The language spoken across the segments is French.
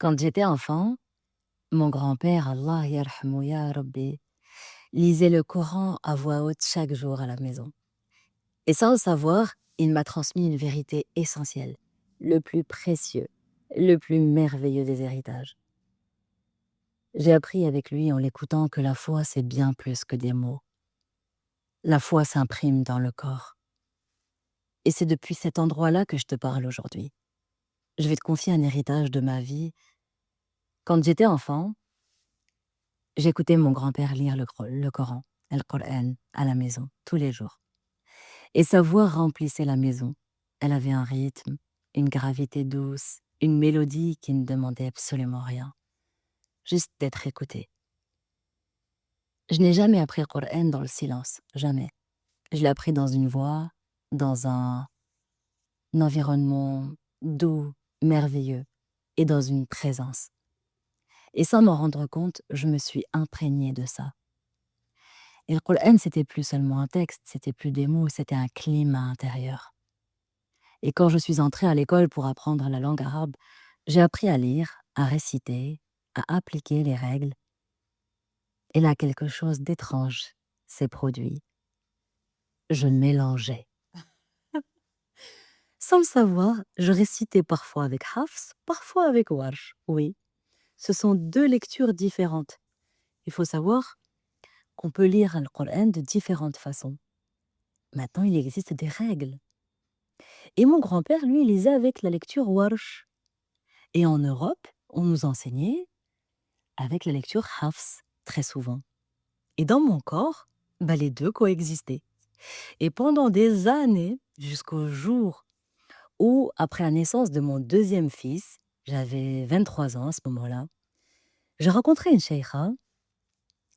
Quand j'étais enfant, mon grand-père, Allah yarhamou ya Rabbi, lisait le Coran à voix haute chaque jour à la maison. Et sans le savoir, il m'a transmis une vérité essentielle, le plus précieux, le plus merveilleux des héritages. J'ai appris avec lui en l'écoutant que la foi, c'est bien plus que des mots. La foi s'imprime dans le corps. Et c'est depuis cet endroit-là que je te parle aujourd'hui. Je vais te confier un héritage de ma vie. Quand j'étais enfant, j'écoutais mon grand-père lire le Coran, le Coran, à la maison, tous les jours. Et sa voix remplissait la maison. Elle avait un rythme, une gravité douce, une mélodie qui ne demandait absolument rien, juste d'être écoutée. Je n'ai jamais appris le Coran dans le silence, jamais. Je l'ai appris dans une voix, dans un environnement doux, merveilleux, et dans une présence. Et sans m'en rendre compte, je me suis imprégnée de ça. Et le Coran, c'était plus seulement un texte, c'était plus des mots, c'était un climat intérieur. Et quand je suis entrée à l'école pour apprendre la langue arabe, j'ai appris à lire, à réciter, à appliquer les règles. Et là, quelque chose d'étrange s'est produit. Je mélangeais. Sans le savoir, je récitais parfois avec Hafs, parfois avec Warsh. Oui, ce sont deux lectures différentes. Il faut savoir qu'on peut lire le Coran de différentes façons. Maintenant, il existe des règles. Et mon grand-père, lui, lisait avec la lecture Warsh. Et en Europe, on nous enseignait avec la lecture Hafs, très souvent. Et dans mon corps, les deux coexistaient. Et pendant des années, jusqu'au jour où, après la naissance de mon deuxième fils, j'avais 23 ans à ce moment-là, j'ai rencontré une sheikha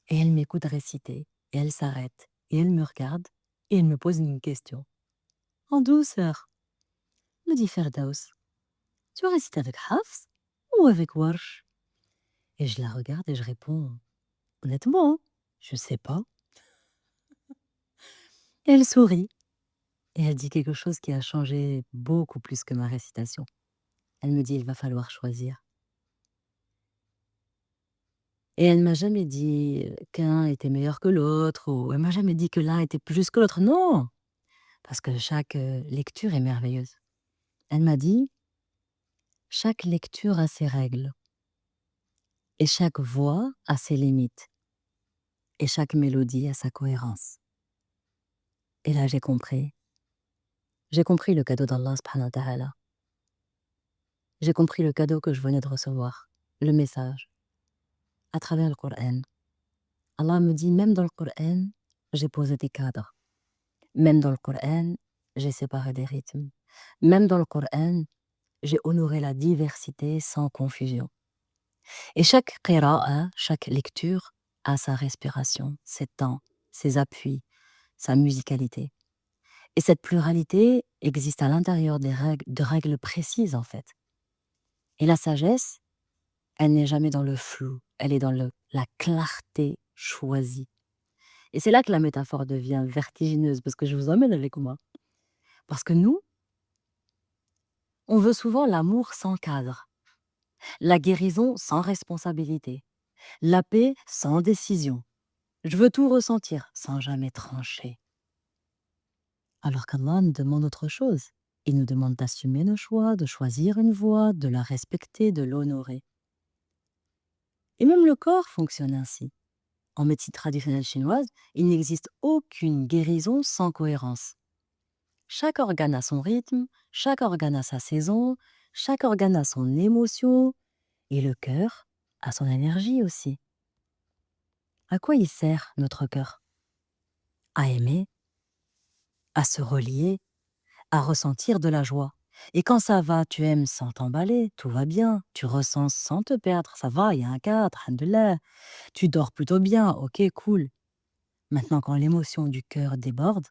et elle m'écoute réciter. Et elle s'arrête, et elle me regarde, et elle me pose une question. En douceur, me dit Ferdaus, tu récites avec Hafs ou avec Warsh? Et je la regarde et je réponds, honnêtement, je sais pas. Et elle sourit. Et elle dit quelque chose qui a changé beaucoup plus que ma récitation. Elle me dit: «Il va falloir choisir». Et elle m'a jamais dit, qu'un était meilleur que l'autre ou elle m'a jamais dit que l'un était plus que l'autre. Non! Parce que chaque, lecture est merveilleuse. Elle m'a dit: «Chaque lecture a ses règles et chaque voix a ses limites et chaque mélodie a sa cohérence». Et là, j'ai compris. J'ai compris le cadeau d'Allah subhanahu wa ta'ala. J'ai compris le cadeau que je venais de recevoir, le message, à travers le Coran. Allah me dit, même dans le Coran, j'ai posé des cadres. Même dans le Coran, j'ai séparé des rythmes. Même dans le Coran, j'ai honoré la diversité sans confusion. Et chaque qira'a, chaque lecture a sa respiration, ses temps, ses appuis, sa musicalité. Et cette pluralité existe à l'intérieur de règles précises, en fait. Et la sagesse, elle n'est jamais dans le flou, elle est dans la clarté choisie. Et c'est là que la métaphore devient vertigineuse, parce que je vous emmène avec moi. Parce que nous, on veut souvent l'amour sans cadre, la guérison sans responsabilité, la paix sans décision. Je veux tout ressentir sans jamais trancher. Alors qu'Allah nous demande autre chose. Il nous demande d'assumer nos choix, de choisir une voie, de la respecter, de l'honorer. Et même le corps fonctionne ainsi. En médecine traditionnelle chinoise, il n'existe aucune guérison sans cohérence. Chaque organe a son rythme, chaque organe a sa saison, chaque organe a son émotion, et le cœur a son énergie aussi. À quoi il sert notre cœur? À aimer, à se relier, à ressentir de la joie. Et quand ça va, tu aimes sans t'emballer, tout va bien, tu ressens sans te perdre, ça va, il y a un cadre, alhamdoulilah. Tu dors plutôt bien, ok, cool. Maintenant, quand l'émotion du cœur déborde,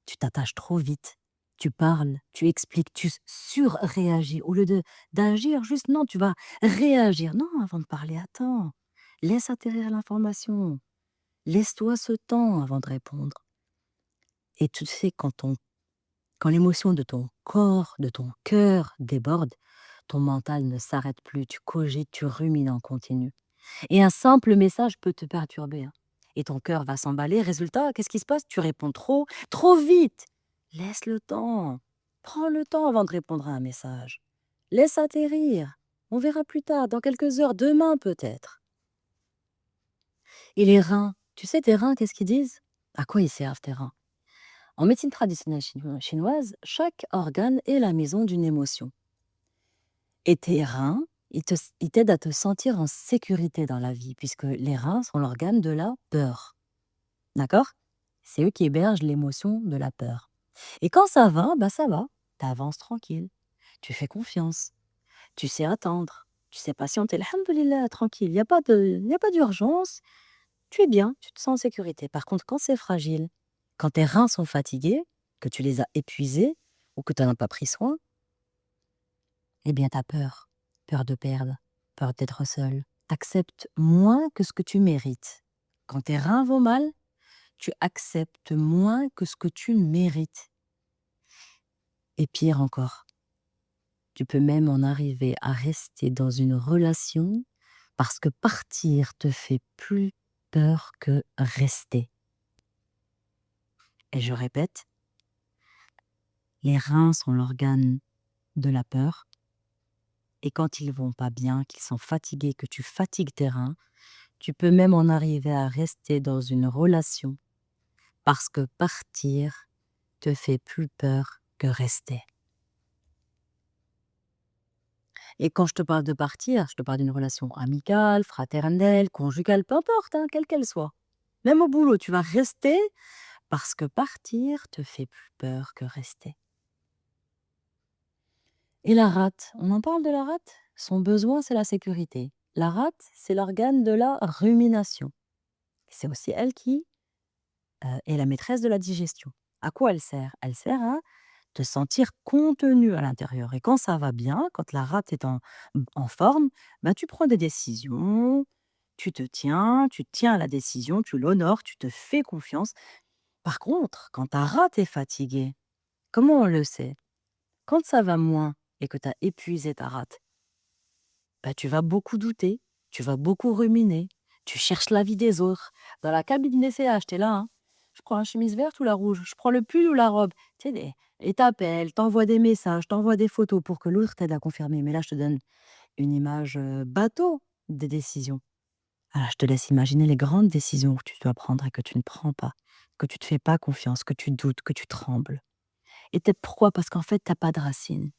tu t'attaches trop vite. Tu parles, tu expliques, tu surréagis. Au lieu d'agir, juste non, tu vas réagir. Non, avant de parler, attends. Laisse atterrir l'information. Laisse-toi ce temps avant de répondre. Et tu sais, quand l'émotion de ton corps, de ton cœur déborde, ton mental ne s'arrête plus, tu cogites, tu rumines en continu. Et un simple message peut te perturber, hein. Et ton cœur va s'emballer. Résultat, qu'est-ce qui se passe? Tu réponds trop vite. Laisse le temps. Prends le temps avant de répondre à un message. Laisse atterrir. On verra plus tard, dans quelques heures, demain peut-être. Et les reins, tu sais, tes reins, qu'est-ce qu'ils disent? À quoi ils servent tes reins? En médecine traditionnelle chinoise, chaque organe est la maison d'une émotion. Et tes reins, ils t'aident à te sentir en sécurité dans la vie, puisque les reins sont l'organe de la peur. D'accord? C'est eux qui hébergent l'émotion de la peur. Et quand ça va, bah ça va. Tu avances tranquille. Tu fais confiance. Tu sais attendre. Tu sais patienter. Alhamdoulilah, tranquille. Il y a pas d'urgence. Tu es bien. Tu te sens en sécurité. Par contre, quand c'est fragile, quand tes reins sont fatigués, que tu les as épuisés ou que tu n'en as pas pris soin, eh bien, tu as peur. Peur de perdre. Peur d'être seul. Tu acceptes moins que ce que tu mérites. Quand tes reins vont mal, tu acceptes moins que ce que tu mérites. Et pire encore, tu peux même en arriver à rester dans une relation parce que partir te fait plus peur que rester. Et je répète, les reins sont l'organe de la peur. Et quand ils vont pas bien, qu'ils sont fatigués, que tu fatigues tes reins, tu peux même en arriver à rester dans une relation parce que partir te fait plus peur que rester. Et quand je te parle de partir, je te parle d'une relation amicale, fraternelle, conjugale, peu importe, hein, quelle qu'elle soit. Même au boulot, tu vas rester parce que partir te fait plus peur que rester. Et la rate, on en parle de la rate? Son besoin, c'est la sécurité. La rate, c'est l'organe de la rumination. C'est aussi elle qui est la maîtresse de la digestion. À quoi elle sert? Elle sert à te sentir contenu à l'intérieur. Et quand ça va bien, quand la rate est en forme, ben, tu prends des décisions, tu tiens à la décision, tu l'honores, tu te fais confiance. Par contre, quand ta rate est fatiguée, comment on le sait? Quand ça va moins et que tu as épuisé ta rate, bah, tu vas beaucoup douter, tu vas beaucoup ruminer, tu cherches l'avis des autres. Dans la cabine d'essayage, tu es là, hein. Je prends la chemise verte ou la rouge? Je prends le pull ou la robe? Tu sais, et t'appelles, t'envoies des messages, t'envoies des photos pour que l'autre t'aide à confirmer. Mais là, je te donne une image bateau des décisions. Alors, je te laisse imaginer les grandes décisions que tu dois prendre et que tu ne prends pas, que tu ne te fais pas confiance, que tu doutes, que tu trembles. Et peut-être pourquoi? Parce qu'en fait, tu n'as pas de racines.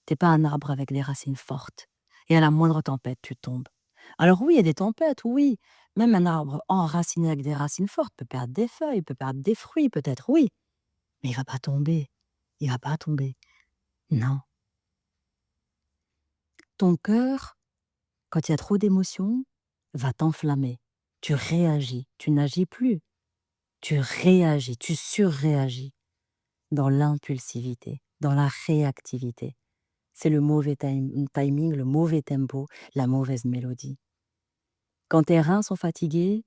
Tu n'es pas un arbre avec des racines fortes. Et à la moindre tempête, tu tombes. Alors oui, il y a des tempêtes, oui. Même un arbre enraciné avec des racines fortes peut perdre des feuilles, peut perdre des fruits, peut-être, oui. Mais il va pas tomber. Il va pas tomber. Non. Ton cœur, quand il y a trop d'émotions, va t'enflammer. Tu réagis. Tu n'agis plus. Tu réagis. Tu surréagis dans l'impulsivité, dans la réactivité. C'est le mauvais timing, le mauvais tempo, la mauvaise mélodie. Quand tes reins sont fatigués,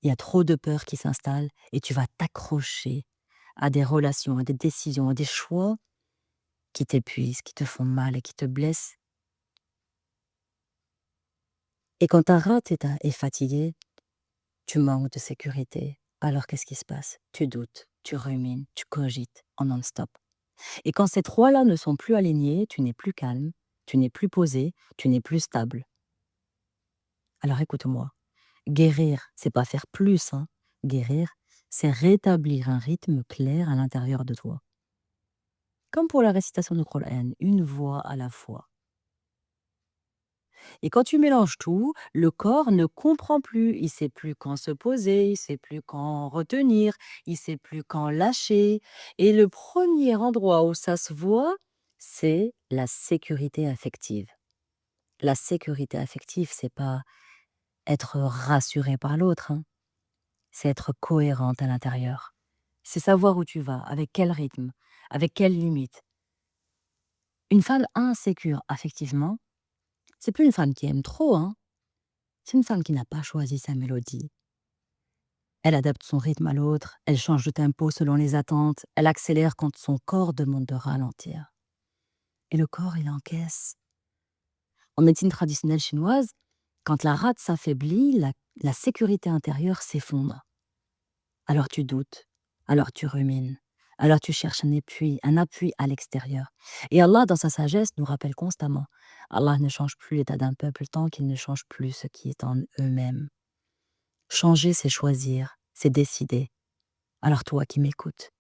il y a trop de peur qui s'installe et tu vas t'accrocher à des relations, à des décisions, à des choix qui t'épuisent, qui te font mal et qui te blessent. Et quand ta rate est fatiguée, tu manques de sécurité. Alors qu'est-ce qui se passe? Tu doutes, tu rumines, tu cogites en non-stop. Et quand ces trois-là ne sont plus alignés, tu n'es plus calme, tu n'es plus posé, tu n'es plus stable. Alors écoute-moi, guérir, c'est pas faire plus, hein. Guérir, c'est rétablir un rythme clair à l'intérieur de toi. Comme pour la récitation du Coran, une voix à la fois. Et quand tu mélanges tout, le corps ne comprend plus. Il sait plus quand se poser, il sait plus quand retenir, il sait plus quand lâcher. Et le premier endroit où ça se voit, c'est la sécurité affective. La sécurité affective, c'est pas être rassuré par l'autre, hein. C'est être cohérente à l'intérieur. C'est savoir où tu vas, avec quel rythme, avec quelles limites. Une femme insécure affectivement, c'est plus une femme qui aime trop, hein. C'est une femme qui n'a pas choisi sa mélodie. Elle adapte son rythme à l'autre, elle change de tempo selon les attentes, elle accélère quand son corps demande de ralentir. Et le corps, il encaisse. En médecine traditionnelle chinoise, quand la rate s'affaiblit, la sécurité intérieure s'effondre. Alors tu doutes, alors tu rumines, alors tu cherches un appui à l'extérieur. Et Allah, dans sa sagesse, nous rappelle constamment, Allah ne change plus l'état d'un peuple tant qu'il ne change plus ce qui est en eux-mêmes. Changer, c'est choisir, c'est décider. Alors toi qui m'écoutes,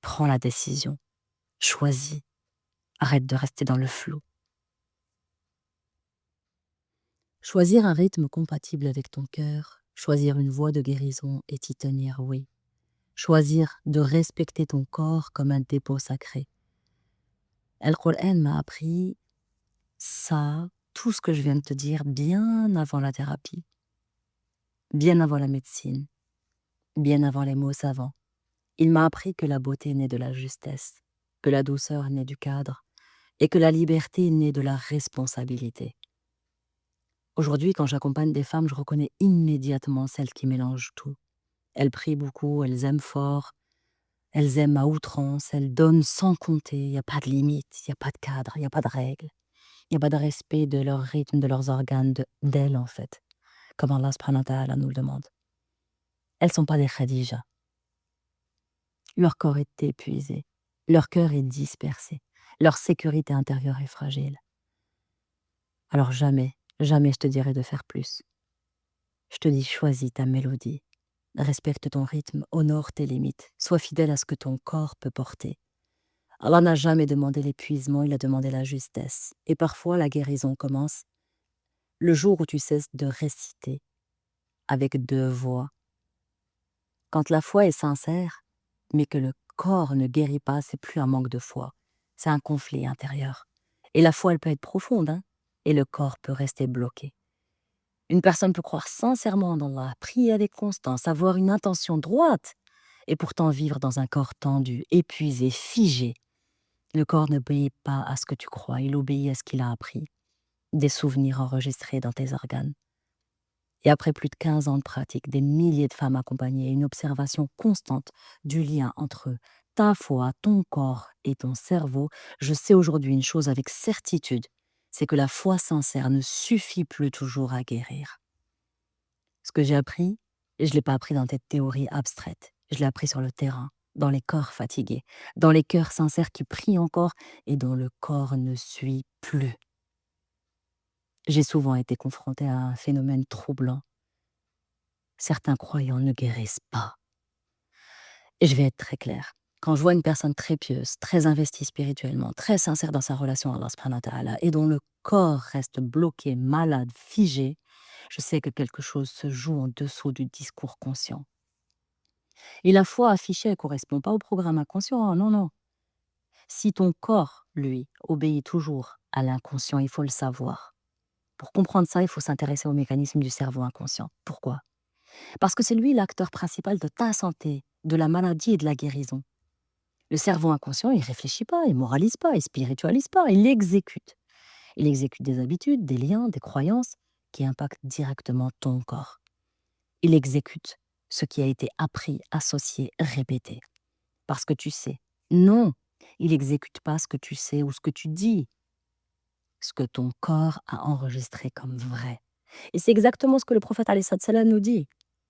prends la décision, choisis, arrête de rester dans le flou. Choisir un rythme compatible avec ton cœur, choisir une voie de guérison et t'y tenir, oui. Choisir de respecter ton corps comme un dépôt sacré. El-Qur'an m'a appris ça, tout ce que je viens de te dire, bien avant la thérapie, bien avant la médecine, bien avant les mots savants. Il m'a appris que la beauté naît de la justesse, que la douceur naît du cadre et que la liberté naît de la responsabilité. Aujourd'hui, quand j'accompagne des femmes, je reconnais immédiatement celles qui mélangent tout. Elles prient beaucoup, elles aiment fort, elles aiment à outrance, elles donnent sans compter, il n'y a pas de limite, il n'y a pas de cadre, il n'y a pas de règles, il n'y a pas de respect de leur rythme, de leurs organes, d'elles en fait, comme Allah subhanahu wa ta'ala nous le demande. Elles ne sont pas des Khadija. Leur corps est épuisé, leur cœur est dispersé, leur sécurité intérieure est fragile. Alors jamais, jamais je te dirai de faire plus. Je te dis choisis ta mélodie, respecte ton rythme, honore tes limites, sois fidèle à ce que ton corps peut porter. Allah n'a jamais demandé l'épuisement, il a demandé la justesse. Et parfois, la guérison commence le jour où tu cesses de réciter avec 2 voix. Quand la foi est sincère, mais que le corps ne guérit pas, c'est plus un manque de foi, c'est un conflit intérieur. Et la foi, elle peut être profonde, hein, et le corps peut rester bloqué. Une personne peut croire sincèrement en Allah, prier avec constance, avoir une intention droite, et pourtant vivre dans un corps tendu, épuisé, figé. Le corps n'obéit pas à ce que tu crois, il obéit à ce qu'il a appris, des souvenirs enregistrés dans tes organes. Et après plus de 15 ans de pratique, des milliers de femmes accompagnées, une observation constante du lien entre ta foi, ton corps et ton cerveau, je sais aujourd'hui une chose avec certitude, c'est que la foi sincère ne suffit plus toujours à guérir. Ce que j'ai appris, je ne l'ai pas appris dans des théories abstraites, je l'ai appris sur le terrain, dans les corps fatigués, dans les cœurs sincères qui prient encore et dont le corps ne suit plus. J'ai souvent été confrontée à un phénomène troublant. Certains croyants ne guérissent pas. Et je vais être très claire. Quand je vois une personne très pieuse, très investie spirituellement, très sincère dans sa relation à Allah subhanahu wa ta'ala, et dont le corps reste bloqué, malade, figé, je sais que quelque chose se joue en dessous du discours conscient. Et la foi affichée, elle ne correspond pas au programme inconscient, hein, non, non. Si ton corps, lui, obéit toujours à l'inconscient, il faut le savoir. Pour comprendre ça, il faut s'intéresser au mécanisme du cerveau inconscient. Pourquoi? Parce que c'est lui l'acteur principal de ta santé, de la maladie et de la guérison. Le cerveau inconscient, il réfléchit pas, il moralise pas, il spiritualise pas, il exécute. Il exécute des habitudes, des liens, des croyances qui impactent directement ton corps. Il exécute ce qui a été appris, associé, répété. Parce que tu sais. Non, il n'exécute pas ce que tu sais ou ce que tu dis. Ce que ton corps a enregistré comme vrai. Et c'est exactement ce que le prophète alayhi salam nous dit.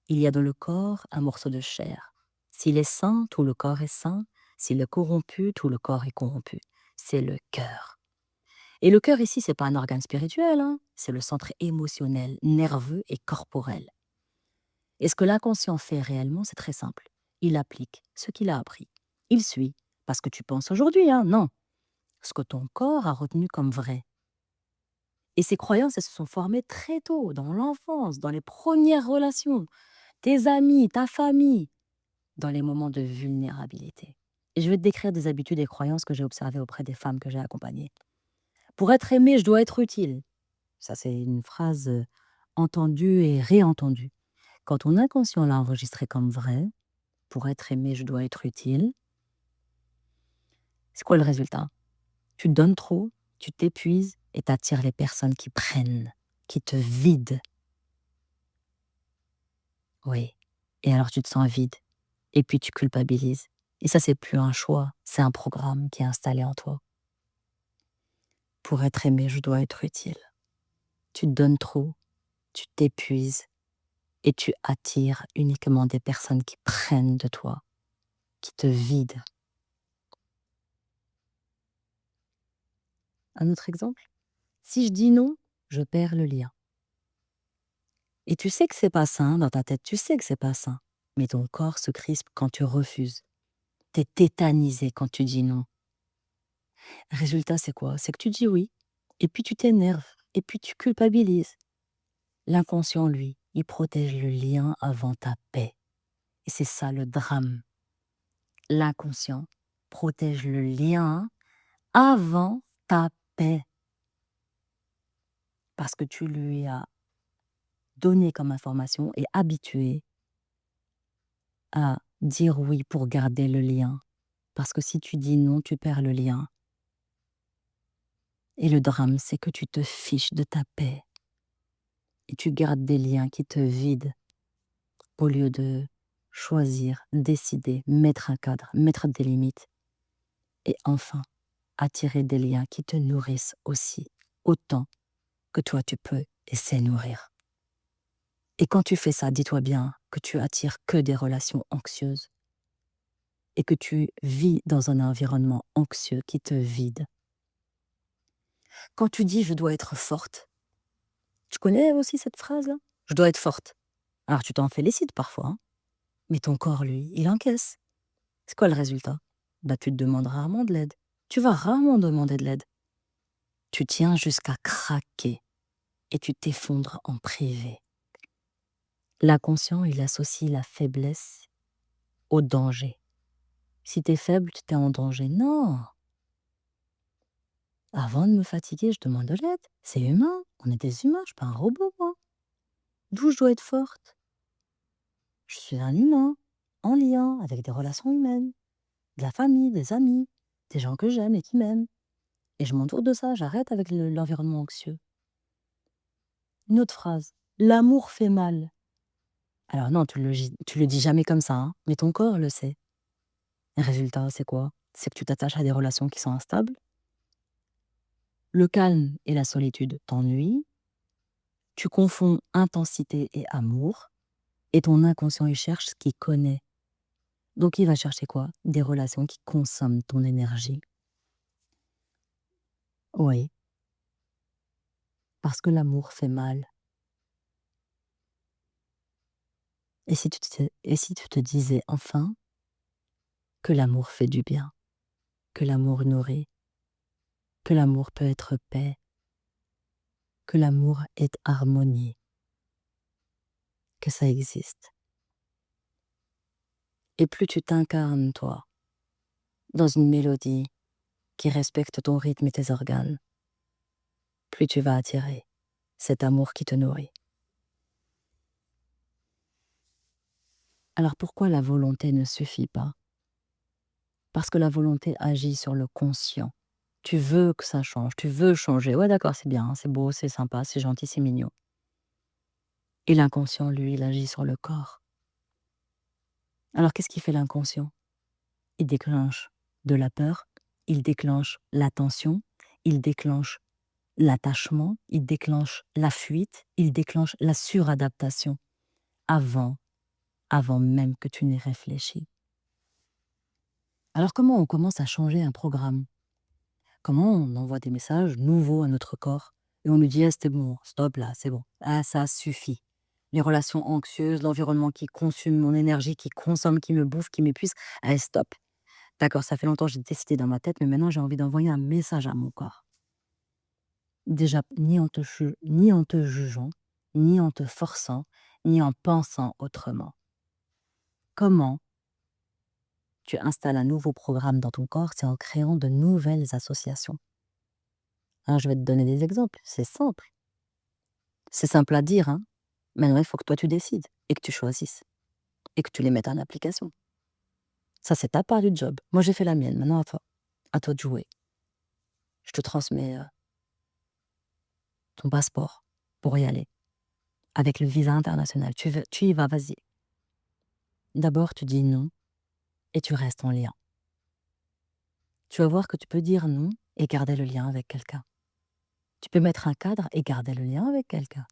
Il y a dans le corps un morceau de chair. S'il est sain, tout le corps est sain. S'il est corrompu, tout le corps est corrompu. C'est le cœur. Et le cœur ici, c'est pas un organe spirituel, hein. C'est le centre émotionnel, nerveux et corporel. Et ce que l'inconscient fait réellement, c'est très simple. Il applique ce qu'il a appris. Il suit, pas ce que tu penses aujourd'hui, hein, non. Ce que ton corps a retenu comme vrai. Et ces croyances, elles se sont formées très tôt, dans l'enfance, dans les premières relations, tes amis, ta famille, dans les moments de vulnérabilité. Et je vais te décrire des habitudes et croyances que j'ai observées auprès des femmes que j'ai accompagnées. Pour être aimée, je dois être utile. Ça, c'est une phrase entendue et réentendue. Quand ton inconscient l'a enregistré comme vrai, pour être aimée, je dois être utile. C'est quoi le résultat? Tu te donnes trop, tu t'épuises et t'attires les personnes qui prennent, qui te vident. Oui. Et alors tu te sens vide. Et puis tu culpabilises. Et ça, c'est plus un choix, c'est un programme qui est installé en toi. Pour être aimé, je dois être utile. Tu te donnes trop, tu t'épuises et tu attires uniquement des personnes qui prennent de toi, qui te vident. Un autre exemple? Si je dis non, je perds le lien. Et tu sais que c'est pas sain dans ta tête, tu sais que c'est pas sain. Mais ton corps se crispe quand tu refuses. T'es tétanisé quand tu dis non. Résultat, c'est quoi? C'est que tu dis oui, et puis tu t'énerves, et puis tu culpabilises. L'inconscient, lui, il protège le lien avant ta paix. Et c'est ça le drame. L'inconscient protège le lien avant ta paix. Parce que tu lui as donné comme information et habitué à dire oui pour garder le lien. Parce que si tu dis non, tu perds le lien. Et le drame, c'est que tu te fiches de ta paix. Et tu gardes des liens qui te vident au lieu de choisir, décider, mettre un cadre, mettre des limites. Et enfin, attirer des liens qui te nourrissent aussi, autant que toi tu peux et sais nourrir. Et quand tu fais ça, dis-toi bien que tu attires que des relations anxieuses et que tu vis dans un environnement anxieux qui te vide. Quand tu dis je dois être forte, tu connais aussi cette phrase-là? Je dois être forte. Alors tu t'en félicites parfois, hein, mais ton corps, lui, il encaisse. C'est quoi le résultat? Bah tu te demandes rarement de l'aide. Tu vas rarement demander de l'aide. Tu tiens jusqu'à craquer et tu t'effondres en privé. L'inconscient, il associe la faiblesse au danger. Si t'es faible, tu t'es en danger. Non! Avant de me fatiguer, je demande de l'aide. C'est humain. On est des humains. Je suis pas un robot, moi. D'où je dois être forte? Je suis un humain, en lien avec des relations humaines, de la famille, des amis, des gens que j'aime et qui m'aiment. Et je m'entoure de ça. J'arrête avec l'environnement anxieux. Une autre phrase. L'amour fait mal. Alors non, tu le dis jamais comme ça, hein, mais ton corps le sait. Le résultat, c'est quoi? C'est que tu t'attaches à des relations qui sont instables. Le calme et la solitude t'ennuient. Tu confonds intensité et amour. Et ton inconscient, il cherche ce qu'il connaît. Donc il va chercher quoi? Des relations qui consomment ton énergie. Oui, parce que l'amour fait mal. Et si tu te disais enfin que l'amour fait du bien, que l'amour nourrit, que l'amour peut être paix, que l'amour est harmonie, que ça existe. Et plus tu t'incarnes, toi, dans une mélodie qui respecte ton rythme et tes organes, plus tu vas attirer cet amour qui te nourrit. Alors pourquoi la volonté ne suffit pas? Parce que la volonté agit sur le conscient. Tu veux que ça change, tu veux changer. Ouais, d'accord, c'est bien, c'est beau, c'est sympa, c'est gentil, c'est mignon. Et l'inconscient, lui, il agit sur le corps. Alors qu'est-ce qui fait l'inconscient? Il déclenche de la peur, il déclenche l'attention, il déclenche l'attachement, il déclenche la fuite, il déclenche la suradaptation avant même que tu n'aies réfléchi. Alors comment on commence à changer un programme? Comment on envoie des messages nouveaux à notre corps et on lui dit: «Ah, c'était bon, stop là, c'est bon. Ah, ça suffit. Les relations anxieuses, l'environnement qui consume mon énergie, qui consomme, qui me bouffe, qui m'épuise, allez stop. D'accord, ça fait longtemps que j'ai décidé dans ma tête, mais maintenant j'ai envie d'envoyer un message à mon corps». Déjà, ni en te jugeant, ni en te forçant, ni en pensant autrement. Comment tu installes un nouveau programme dans ton corps? C'est en créant de nouvelles associations. Alors je vais te donner des exemples, c'est simple. C'est simple à dire, hein, maintenant il faut que toi tu décides et que tu choisisses et que tu les mettes en application. Ça, c'est ta part du job. Moi, j'ai fait la mienne, maintenant à toi. À toi de jouer. Je te transmets, ton passeport pour y aller, avec le visa international. Tu y vas, vas-y. D'abord, tu dis non et tu restes en lien. Tu vas voir que tu peux dire non et garder le lien avec quelqu'un. Tu peux mettre un cadre et garder le lien avec quelqu'un.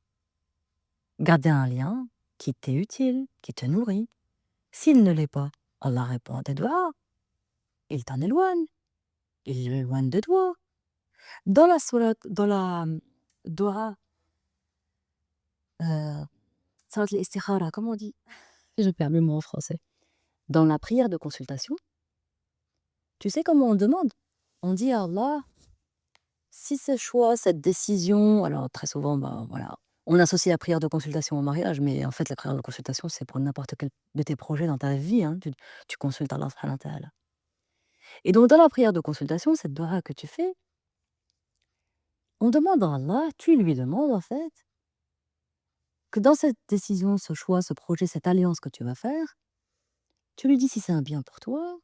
Garder un lien qui t'est utile, qui te nourrit. S'il ne l'est pas, Allah répond à tes doigts, il t'en éloigne, il l'éloigne de toi. Dans la sourate, dans la doha, euh, salat al-istikhara, comment on dit? Je perds le mot en français. Dans la prière de consultation, tu sais comment on demande? On dit à Allah, si ce choix, cette décision, alors très souvent, ben, voilà, on associe la prière de consultation au mariage, mais en fait, la prière de consultation, c'est pour n'importe quel de tes projets dans ta vie, hein, tu consultes Allah subhanahu wa ta'ala. Et donc, dans la prière de consultation, cette doha que tu fais, on demande à Allah, tu lui demandes en fait, que dans cette décision, ce choix, ce projet, cette alliance que tu vas faire, tu lui dis si c'est un bien pour toi,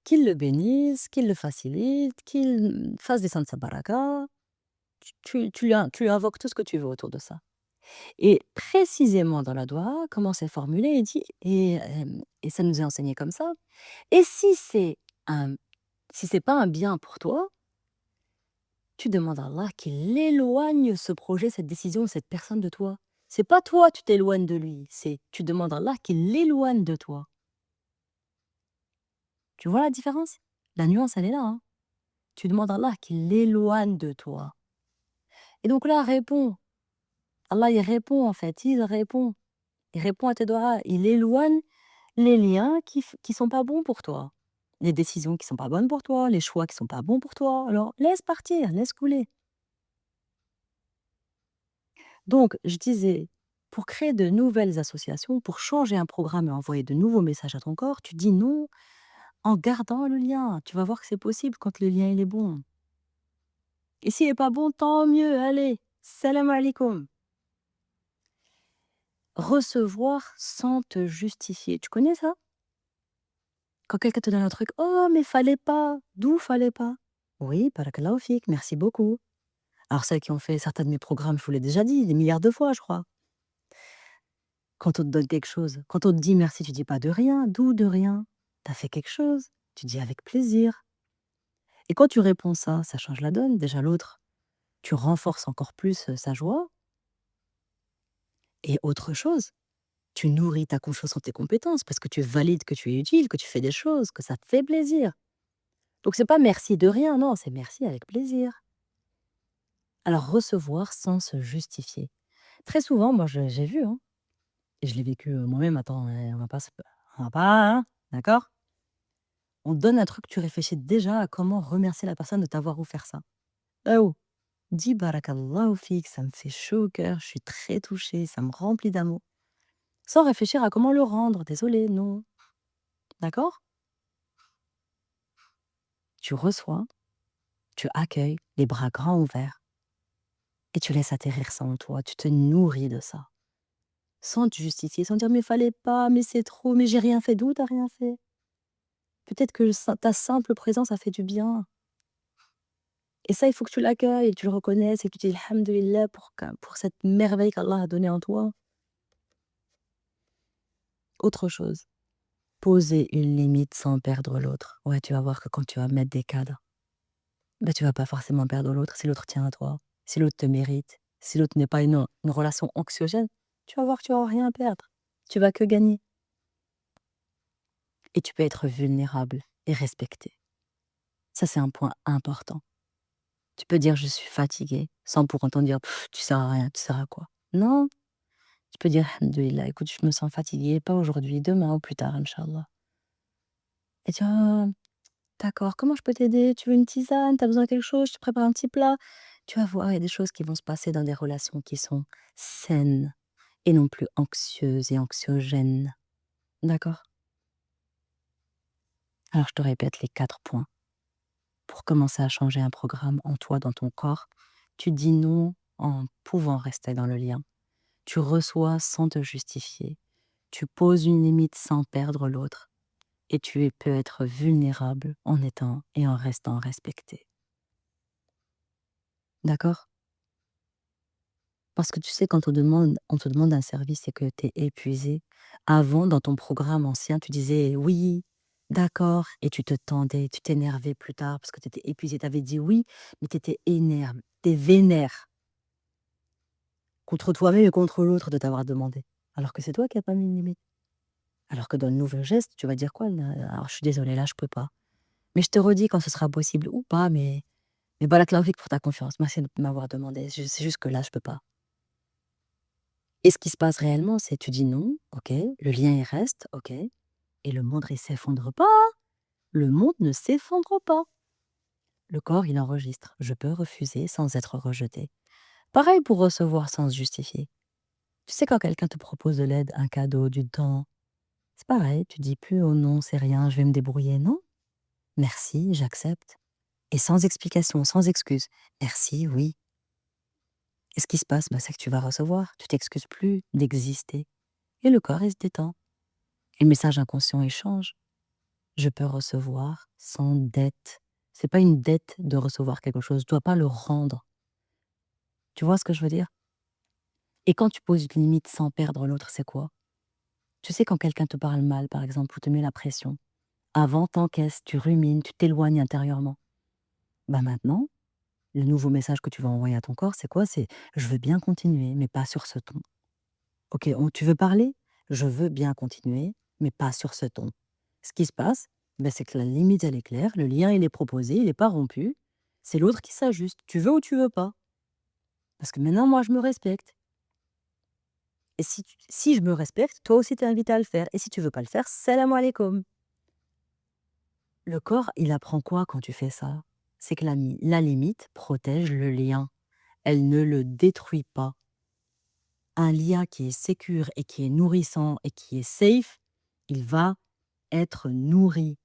qu'il le bénisse, qu'il le facilite, qu'il fasse descendre sa baraka. Tu lui invoques tout ce que tu veux autour de ça. Et précisément dans la doha, comment c'est formulé, il dit, et ça nous est enseigné comme ça, et un, si c'est pas un bien pour toi, tu demandes à Allah qu'il éloigne ce projet, cette décision, cette personne de toi. C'est pas toi, tu t'éloignes de lui, c'est tu demandes à Allah qu'il l'éloigne de toi. Tu vois la différence? La nuance, elle est là, hein. Tu demandes à Allah qu'il l'éloigne de toi. Et donc là, Allah, il répond en fait, il répond. Il répond à tes doigts, il éloigne les liens qui sont pas bons pour toi. Les décisions qui sont pas bonnes pour toi, les choix qui sont pas bons pour toi. Alors, laisse partir, laisse couler. Donc, je disais, pour créer de nouvelles associations, pour changer un programme et envoyer de nouveaux messages à ton corps, tu dis non en gardant le lien. Tu vas voir que c'est possible quand le lien il est bon. Et s'il n'est pas bon, tant mieux, allez, salam alaikum. Recevoir sans te justifier. Tu connais ça? Quand quelqu'un te donne un truc, oh, mais fallait pas. D'où fallait pas? Oui, barakallahu fik, merci beaucoup. Alors, celles qui ont fait certains de mes programmes, je vous l'ai déjà dit, des milliards de fois, je crois. Quand on te donne quelque chose, quand on te dit merci, tu dis pas de rien. D'où de rien? T'as fait quelque chose, tu dis avec plaisir. Et quand tu réponds ça change la donne. Déjà, l'autre, tu renforces encore plus sa joie. Et autre chose, tu nourris ta confiance en tes compétences parce que tu valides que tu es utile, que tu fais des choses, que ça te fait plaisir. Donc, c'est pas merci de rien, non, c'est merci avec plaisir. Alors, recevoir sans se justifier. Très souvent, moi, j'ai vu, hein, et je l'ai vécu moi-même, attends, on va pas, hein, d'accord? On te donne un truc, tu réfléchis déjà à comment remercier la personne de t'avoir offert ça. Ah oh, dis barakallahu fik, ça me fait chaud au cœur, je suis très touchée, ça me remplit d'amour. Sans réfléchir à comment le rendre, désolé, non. D'accord? Tu reçois, tu accueilles, les bras grands ouverts, et tu laisses atterrir ça en toi, tu te nourris de ça. Sans te justifier, sans dire mais fallait pas, mais c'est trop, mais j'ai rien fait. D'où t'as rien fait? Peut-être que ta simple présence a fait du bien. Et ça, il faut que tu l'accueilles, tu le reconnaisses et que tu dis alhamdoulilah pour cette merveille qu'Allah a donnée en toi. Autre chose, poser une limite sans perdre l'autre. Ouais, tu vas voir que quand tu vas mettre des cadres, ben, tu vas pas forcément perdre l'autre si l'autre tient à toi, si l'autre te mérite, si l'autre n'est pas une relation anxiogène, tu vas voir que tu vas rien perdre. Tu vas que gagner. Et tu peux être vulnérable et respecté. Ça, c'est un point important. Tu peux dire: «Je suis fatigué», sans pour autant dire: «Pff, tu sers à rien, tu sers à quoi?» Non, tu peux dire: «Alhamdoulilah, écoute, je me sens fatigué, pas aujourd'hui, demain ou plus tard, inch'Allah». Et tu: «Ah, d'accord, comment je peux t'aider? Tu veux une tisane? Tu as besoin de quelque chose? Je te prépare un petit plat?» Tu vas voir, il y a des choses qui vont se passer dans des relations qui sont saines et non plus anxieuses et anxiogènes. D'accord? Alors je te répète les 4 points. Pour commencer à changer un programme en toi, dans ton corps, tu dis non en pouvant rester dans le lien. Tu reçois sans te justifier. Tu poses une limite sans perdre l'autre. Et peux être vulnérable en étant et en restant respecté. D'accord? Parce que tu sais, quand on te demande un service et que tu es épuisé, avant, dans ton programme ancien, tu disais oui, D'accord, et tu te tendais, tu t'énervais plus tard parce que tu étais épuisé. Tu avais dit oui, mais tu étais énervé, tu es vénère contre toi-même et contre l'autre de t'avoir demandé. Alors que c'est toi qui as pas mis de limite. Alors que dans le nouveau geste, tu vas dire quoi? Alors je suis désolée, là je peux pas. Mais je te redis quand ce sera possible ou pas, mais barakallahu fik pour ta confiance. Merci de m'avoir demandé. C'est juste que là, je peux pas. Et ce qui se passe réellement, c'est tu dis non, ok, le lien il reste, ok, et le monde il s'effondre pas. Le monde ne s'effondre pas. Le corps, il enregistre. Je peux refuser sans être rejeté. Pareil pour recevoir sans se justifier. Tu sais, quand quelqu'un te propose de l'aide, un cadeau, du temps, c'est pareil, tu dis plus oh non, c'est rien, je vais me débrouiller. Non, merci, j'accepte. Et sans explication, sans excuse. Merci, oui. Et ce qui se passe, bah, c'est que tu vas recevoir. Tu t'excuses plus d'exister. Et le corps, il se détend. Et le message inconscient échange. Je peux recevoir sans dette. C'est pas une dette de recevoir quelque chose. Je dois pas le rendre. Tu vois ce que je veux dire? Et quand tu poses une limite sans perdre l'autre, c'est quoi? Tu sais, quand quelqu'un te parle mal, par exemple, ou te met la pression, avant, t'encaisses, tu rumines, tu t'éloignes intérieurement. Bah maintenant, le nouveau message que tu vas envoyer à ton corps, c'est quoi? C'est je veux bien continuer, mais pas sur ce ton. Ok, tu veux parler? Je veux bien continuer, mais pas sur ce ton. Ce qui se passe, ben, c'est que la limite, elle est claire, le lien, il est proposé, il n'est pas rompu. C'est l'autre qui s'ajuste. Tu veux ou tu veux pas? Parce que maintenant, moi, je me respecte. Et si je me respecte, toi aussi, tu es invité à le faire. Et si tu veux pas le faire, salam alaikum. Le corps, il apprend quoi quand tu fais ça? C'est que la limite protège le lien. Elle ne le détruit pas. Un lien qui est sécure et qui est nourrissant et qui est safe, il va être nourri.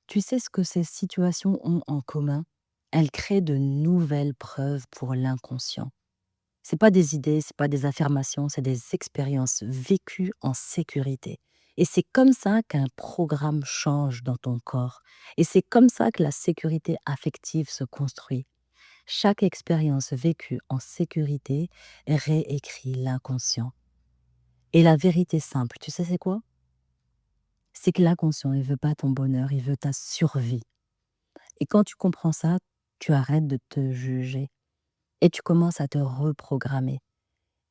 Tu sais ce que ces situations ont en commun? Elles créent de nouvelles preuves pour l'inconscient. C'est pas des idées, c'est pas des affirmations, c'est des expériences vécues en sécurité. Et c'est comme ça qu'un programme change dans ton corps. Et c'est comme ça que la sécurité affective se construit. Chaque expérience vécue en sécurité réécrit l'inconscient. Et la vérité simple, tu sais c'est quoi? C'est que l'inconscient, il veut pas ton bonheur, il veut ta survie. Et quand tu comprends ça, tu arrêtes de te juger et tu commences à te reprogrammer.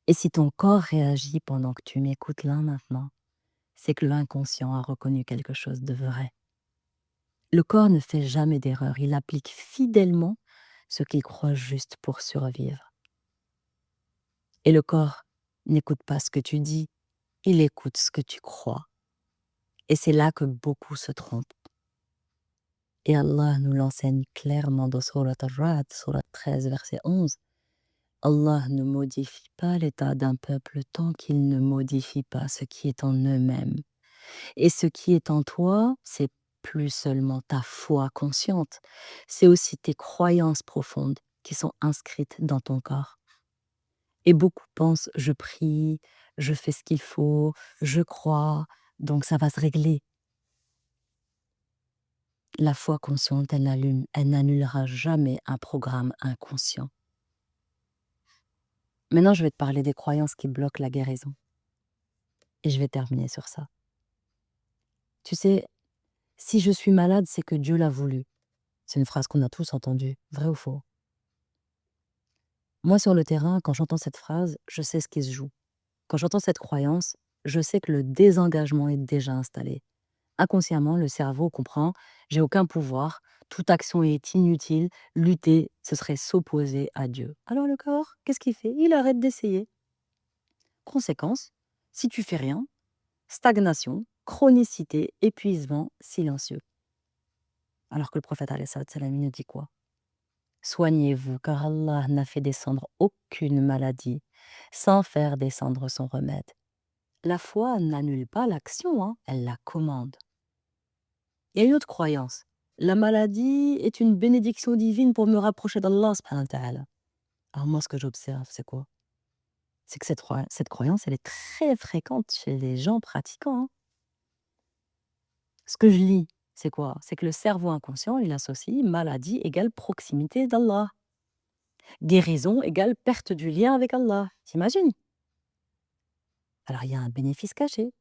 Et si ton corps réagit pendant que tu m'écoutes là maintenant, c'est que l'inconscient a reconnu quelque chose de vrai. Le corps ne fait jamais d'erreur, il applique fidèlement ce qu'il croit juste pour survivre. Et le corps n'écoute pas ce que tu dis, il écoute ce que tu crois. Et c'est là que beaucoup se trompent. Et Allah nous l'enseigne clairement dans Surat Ar-Ra'd, Surat 13, verset 11. Allah ne modifie pas l'état d'un peuple tant qu'il ne modifie pas ce qui est en eux-mêmes. Et ce qui est en toi, c'est plus seulement ta foi consciente, c'est aussi tes croyances profondes qui sont inscrites dans ton corps. Et beaucoup pensent, je prie, je fais ce qu'il faut, je crois, donc ça va se régler. La foi consciente, elle n'annulera jamais un programme inconscient. Maintenant, je vais te parler des croyances qui bloquent la guérison. Et je vais terminer sur ça. Tu sais, si je suis malade, c'est que Dieu l'a voulu. C'est une phrase qu'on a tous entendue, vrai ou faux? Moi, sur le terrain, quand j'entends cette phrase, je sais ce qui se joue. Quand j'entends cette croyance, je sais que le désengagement est déjà installé. Inconsciemment, le cerveau comprend, j'ai aucun pouvoir, toute action est inutile, lutter, ce serait s'opposer à Dieu. Alors le corps, qu'est-ce qu'il fait? Il arrête d'essayer. Conséquence, si tu fais rien, stagnation, chronicité, épuisement silencieux. Alors que le prophète alayhi salatu wassalam, il nous dit quoi? Soignez-vous, car Allah n'a fait descendre aucune maladie sans faire descendre son remède. La foi n'annule pas l'action, hein, elle la commande. Il y a une autre croyance. La maladie est une bénédiction divine pour me rapprocher d'Allah subhanahu wa ta'ala. Alors moi, ce que j'observe, c'est quoi? C'est que cette croyance, elle est très fréquente chez les gens pratiquants, hein. Ce que je lis, c'est quoi? C'est que le cerveau inconscient, il associe maladie égale proximité d'Allah. Guérison égale perte du lien avec Allah. T'imagines? Alors il y a un bénéfice caché.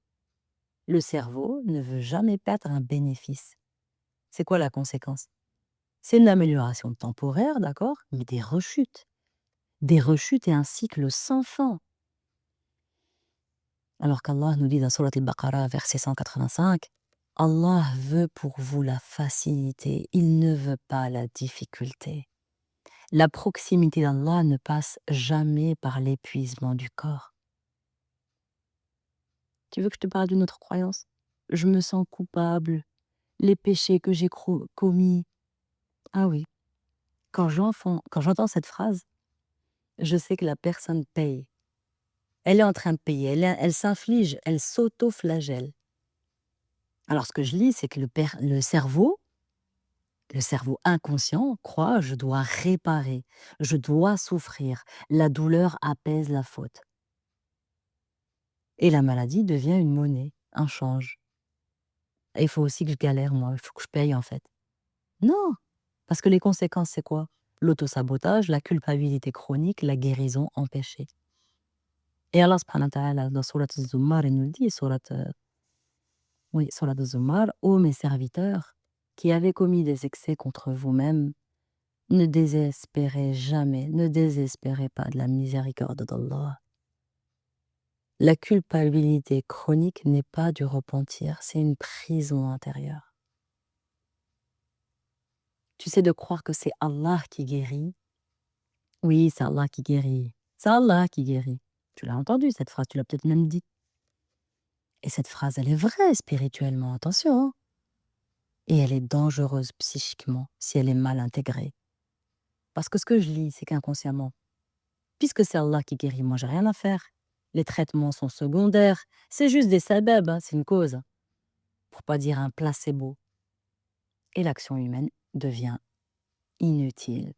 Le cerveau ne veut jamais perdre un bénéfice. C'est quoi la conséquence? C'est une amélioration temporaire, d'accord, mais des rechutes. Des rechutes et un cycle sans fin. Alors qu'Allah nous dit dans Surat al-Baqarah, verset 185, Allah veut pour vous la facilité, il ne veut pas la difficulté. La proximité d'Allah ne passe jamais par l'épuisement du corps. Tu veux que je te parle d'une autre croyance? Je me sens coupable, les péchés que j'ai commis. Ah oui, quand j'entends cette phrase, je sais que la personne paye. Elle est en train de payer, elle s'inflige, elle s'auto-flagelle. Alors ce que je lis, c'est que le cerveau inconscient croit: «Je dois réparer, je dois souffrir, la douleur apaise la faute» et la maladie devient une monnaie, un change. Et il faut aussi que je galère moi, il faut que je paye en fait. Non! Parce que les conséquences, c'est quoi? L'autosabotage, la culpabilité chronique, la guérison empêchée. Et Allah subhanahu wa ta'ala dans sourate Az-Zumar, il nous le dit, sourate Az-Zumar: «Ô mes serviteurs, qui avez commis des excès contre vous-mêmes, ne désespérez jamais, ne désespérez pas de la miséricorde d'Allah. La culpabilité chronique n'est pas du repentir, c'est une prison intérieure. Tu sais, de croire que c'est Allah qui guérit. Oui, c'est Allah qui guérit. C'est Allah qui guérit. Tu l'as entendu cette phrase, tu l'as peut-être même dit. Et cette phrase, elle est vraie spirituellement, attention, hein. Et elle est dangereuse psychiquement si elle est mal intégrée. Parce que ce que je lis, c'est qu'inconsciemment, puisque c'est Allah qui guérit, moi j'ai rien à faire. Les traitements sont secondaires, c'est juste des sabab, hein, c'est une cause, pour pas dire un placebo. Et l'action humaine devient inutile.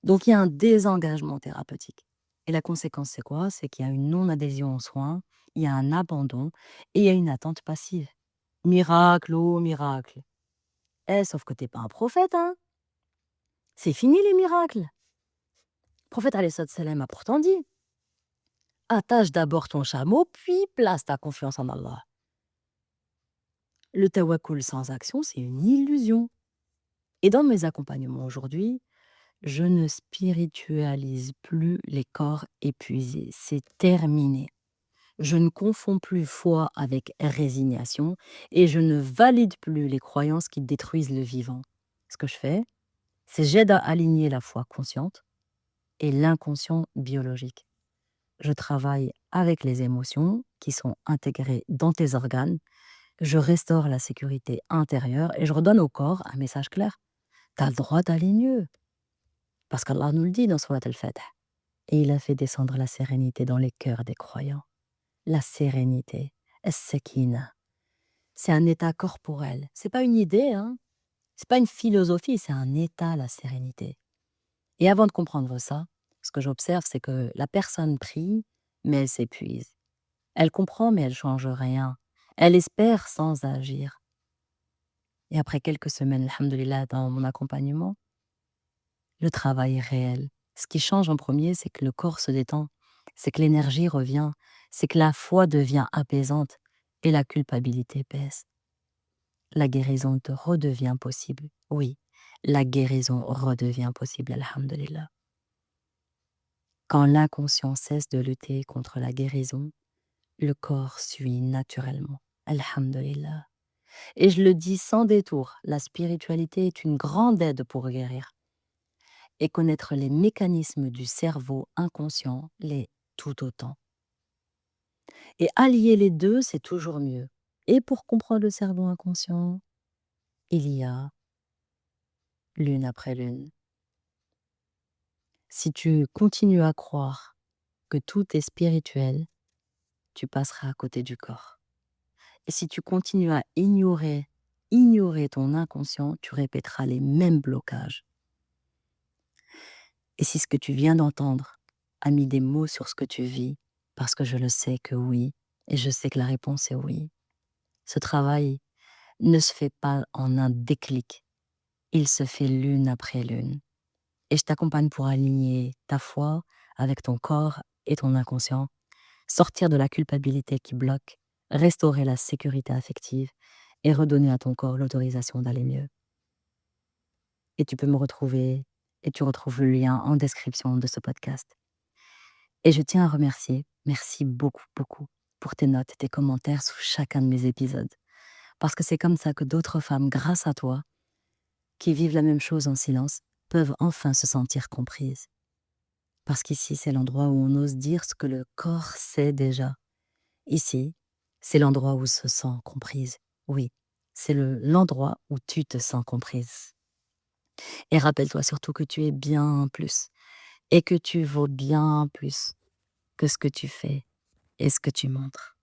Donc il y a un désengagement thérapeutique. Et la conséquence, c'est quoi? C'est qu'il y a une non-adhésion aux soins, il y a un abandon et il y a une attente passive. Miracle, oh miracle. Sauf que t'es pas un prophète, hein. C'est fini les miracles. Le prophète alayhi salam a pourtant dit: attache d'abord ton chameau, puis place ta confiance en Allah. Le tawakkul sans action, c'est une illusion. Et dans mes accompagnements aujourd'hui, je ne spiritualise plus les corps épuisés. C'est terminé. Je ne confonds plus foi avec résignation et je ne valide plus les croyances qui détruisent le vivant. Ce que je fais, c'est j'aide à aligner la foi consciente et l'inconscient biologique. Je travaille avec les émotions qui sont intégrées dans tes organes. Je restaure la sécurité intérieure et je redonne au corps un message clair. Tu as le droit d'aller mieux. Parce qu'Allah nous le dit dans Surat al-Fath. Et il a fait descendre la sérénité dans les cœurs des croyants. La sérénité, as-sakina. C'est un état corporel. C'est pas une idée, hein. C'est pas une philosophie, c'est un état, la sérénité. Et avant de comprendre ça, ce que j'observe, c'est que la personne prie, mais elle s'épuise. Elle comprend, mais elle change rien. Elle espère sans agir. Et après quelques semaines, alhamdoulilah, dans mon accompagnement, le travail est réel. Ce qui change en premier, c'est que le corps se détend, c'est que l'énergie revient, c'est que la foi devient apaisante et la culpabilité baisse. La guérison te redevient possible. Oui, la guérison redevient possible, alhamdulillah. Quand l'inconscient cesse de lutter contre la guérison, le corps suit naturellement. Alhamdulillah. Et je le dis sans détour, la spiritualité est une grande aide pour guérir. Et connaître les mécanismes du cerveau inconscient l'est tout autant. Et allier les deux, c'est toujours mieux. Et pour comprendre le cerveau inconscient, il y a l'une après l'une. Si tu continues à croire que tout est spirituel, tu passeras à côté du corps. Et si tu continues à ignorer ton inconscient, tu répéteras les mêmes blocages. Et si ce que tu viens d'entendre a mis des mots sur ce que tu vis, parce que je le sais que oui, et je sais que la réponse est oui, ce travail ne se fait pas en un déclic, il se fait l'une après l'une. Et je t'accompagne pour aligner ta foi avec ton corps et ton inconscient, sortir de la culpabilité qui bloque, restaurer la sécurité affective et redonner à ton corps l'autorisation d'aller mieux. Et tu peux me retrouver et tu retrouves le lien en description de ce podcast. Et je tiens à remercier, merci beaucoup, beaucoup pour tes notes et tes commentaires sous chacun de mes épisodes. Parce que c'est comme ça que d'autres femmes, grâce à toi, qui vivent la même chose en silence, peuvent enfin se sentir comprises. Parce qu'ici, c'est l'endroit où on ose dire ce que le corps sait déjà. Ici, c'est l'endroit où se sent comprise. Oui, c'est l'endroit où tu te sens comprise. Et rappelle-toi surtout que tu es bien plus et que tu vaux bien plus que ce que tu fais et ce que tu montres.